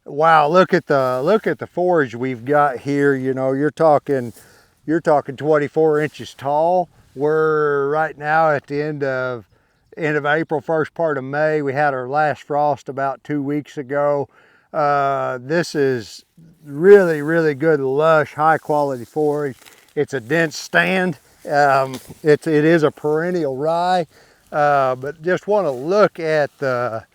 Wow, look at the forage we've got here. You know, you're talking 24 inches tall. We're right now at the end of April, first part of May. We had our last frost about 2 weeks ago. This is really good, lush, high quality forage. It's a dense stand. It is a perennial rye, but just want to look at the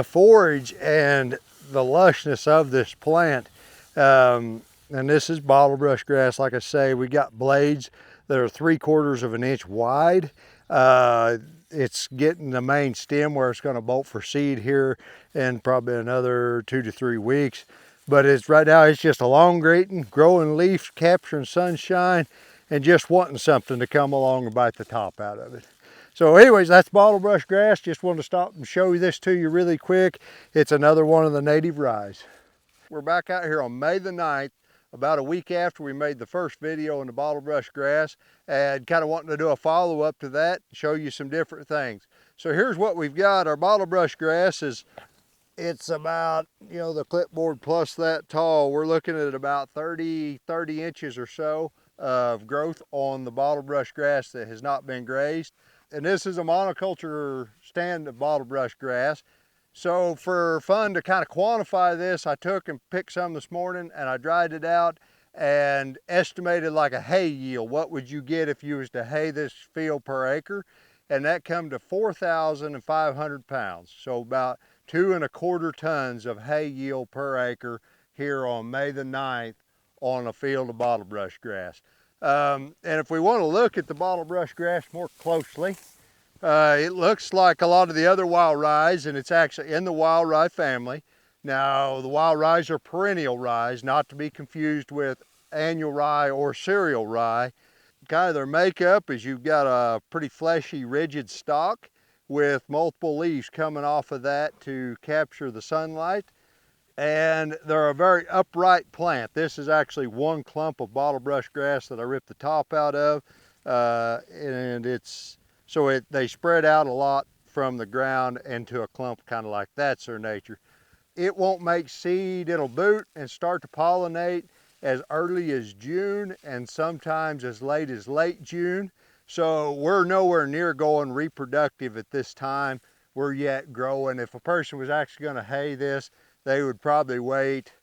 forage and the lushness of this plant. And this is bottlebrush grass. Like I say, we got blades that are 3/4 of an inch wide. It's getting the main stem where it's going to bolt for seed here in probably another 2 to 3 weeks. But it's right now, it's just elongating, growing leaves, capturing sunshine, and just wanting something to come along and bite the top out of it. So anyways, that's bottlebrush grass. Just wanted to stop and show you this to you really quick. It's another one of the native ryes. We're back out here on May the 9th, about a week after we made the first video on the bottlebrush grass, and kind of wanting to do a follow-up to that, show you some different things. So here's what we've got. Our bottlebrush grass it's about, you know, the clipboard plus that tall. We're looking at about 30 inches or so of growth on the bottlebrush grass that has not been grazed. And this is a monoculture stand of bottlebrush grass. So for fun to kind of quantify this, I took and picked some this morning and I dried it out and estimated like a hay yield. What would you get if you was to hay this field per acre? And that come to 4,500 pounds. So about 2¼ tons of hay yield per acre here on May the 9th on a field of bottlebrush grass. And if we want to look at the bottlebrush grass more closely, it looks like a lot of the other wild ryes, and it's actually in the wild rye family. Now, the wild ryes are perennial ryes, not to be confused with annual rye or cereal rye. Kind of their makeup is you've got a pretty fleshy, rigid stalk with multiple leaves coming off of that to capture the sunlight. And they're a very upright plant. This is actually one clump of bottlebrush grass that I ripped the top out of, and they spread out a lot from the ground into a clump, kind of like that's their nature. It won't make seed. It'll boot and start to pollinate as early as June and sometimes as late June. So we're nowhere near going reproductive at this time. We're yet growing. If a person was actually going to hay this, they would probably wait,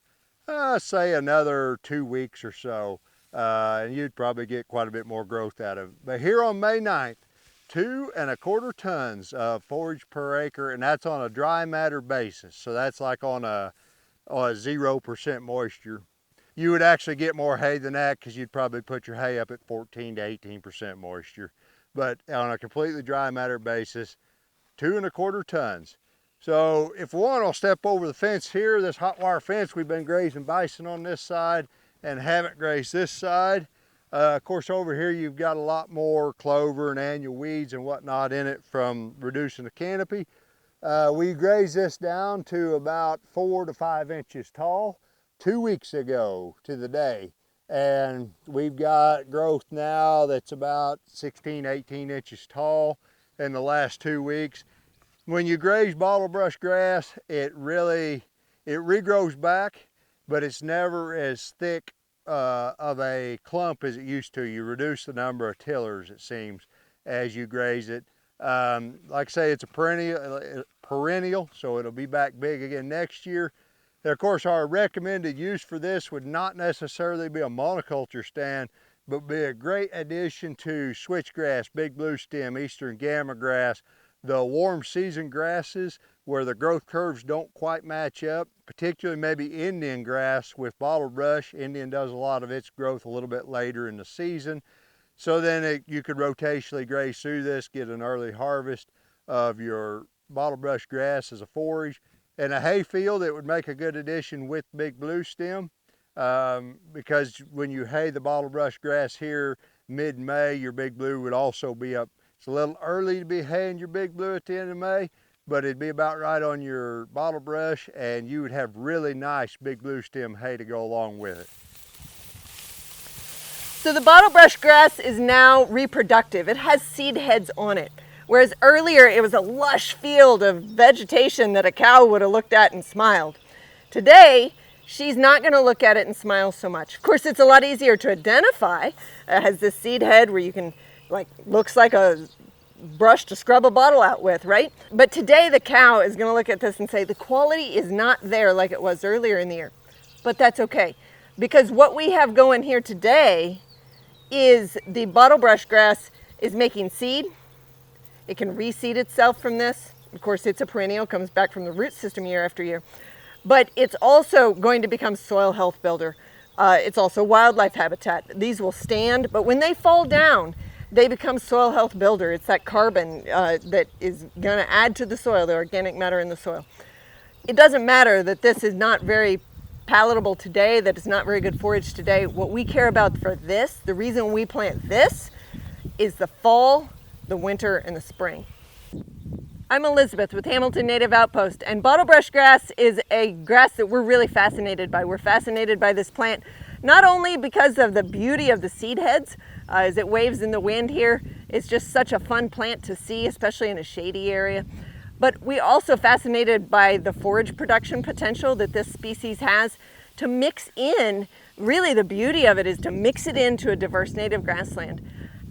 say another 2 weeks or so, and you'd probably get quite a bit more growth out of it. But here on May 9th, 2¼ tons of forage per acre, and that's on a dry matter basis. So that's like on a 0% moisture. You would actually get more hay than that because you'd probably put your hay up at 14 to 18% moisture. But on a completely dry matter basis, 2¼ tons. So if we want to step over the fence here, this hot wire fence, we've been grazing bison on this side and haven't grazed this side. Of course, over here you've got a lot more clover and annual weeds and whatnot in it from reducing the canopy. We grazed this down to about 4 to 5 inches tall 2 weeks ago to the day. And we've got growth now that's about 16, 18 inches tall in the last 2 weeks. When you graze bottlebrush grass, it regrows back, but it's never as thick of a clump as it used to. You reduce the number of tillers, it seems, as you graze it. Like I say, it's a perennial, so it'll be back big again next year. And of course, our recommended use for this would not necessarily be a monoculture stand, but be a great addition to switchgrass, big blue stem, eastern gamma grass, the warm season grasses where the growth curves don't quite match up, particularly maybe Indian grass with bottlebrush. Indian does a lot of its growth a little bit later in the season. So then you could rotationally graze through this, get an early harvest of your bottlebrush grass as a forage. In a hay field, it would make a good addition with big blue stem because when you hay the bottlebrush grass here mid-May, your big blue would also be up. It's a little early to be haying your big blue at the end of May, but it'd be about right on your bottlebrush, and you would have really nice big blue stem hay to go along with it. So the bottlebrush grass is now reproductive. It has seed heads on it, whereas earlier it was a lush field of vegetation that a cow would have looked at and smiled. Today, she's not going to look at it and smile so much. Of course, it's a lot easier to identify. It has this seed head where you can, looks like a brush to scrub a bottle out with, right? But today the cow is going to look at this and say the quality is not there like it was earlier in the year. But that's okay, because what we have going here today is the Bottlebrush Grass is making seed. It can reseed itself from this. Of course, it's a perennial, comes back from the root system year after year. But it's also going to become soil health builder. It's also wildlife habitat. These will stand, but when they fall down, they become soil health builder. It's that carbon that is going to add to the soil, the organic matter in the soil. It doesn't matter that this is not very palatable today, that it's not very good forage today. What we care about for this, the reason we plant this, is the fall, the winter, and the spring. I'm Elizabeth with Hamilton Native Outpost, and Bottlebrush Grass is a grass that we're really fascinated by. We're fascinated by this plant, not only because of the beauty of the seed heads, as it waves in the wind here. It's just such a fun plant to see, especially in a shady area. But we also fascinated by the forage production potential that this species has to mix in. Really, the beauty of it is to mix it into a diverse native grassland.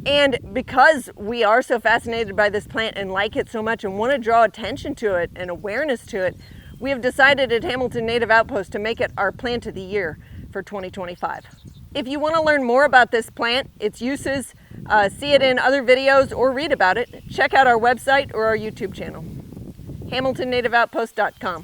And because we are so fascinated by this plant and like it so much and want to draw attention to it and awareness to it, we have decided at Hamilton Native Outpost to make it our plant of the year for 2025. If you want to learn more about this plant, its uses, see it in other videos, or read about it, check out our website or our YouTube channel, HamiltonNativeOutpost.com.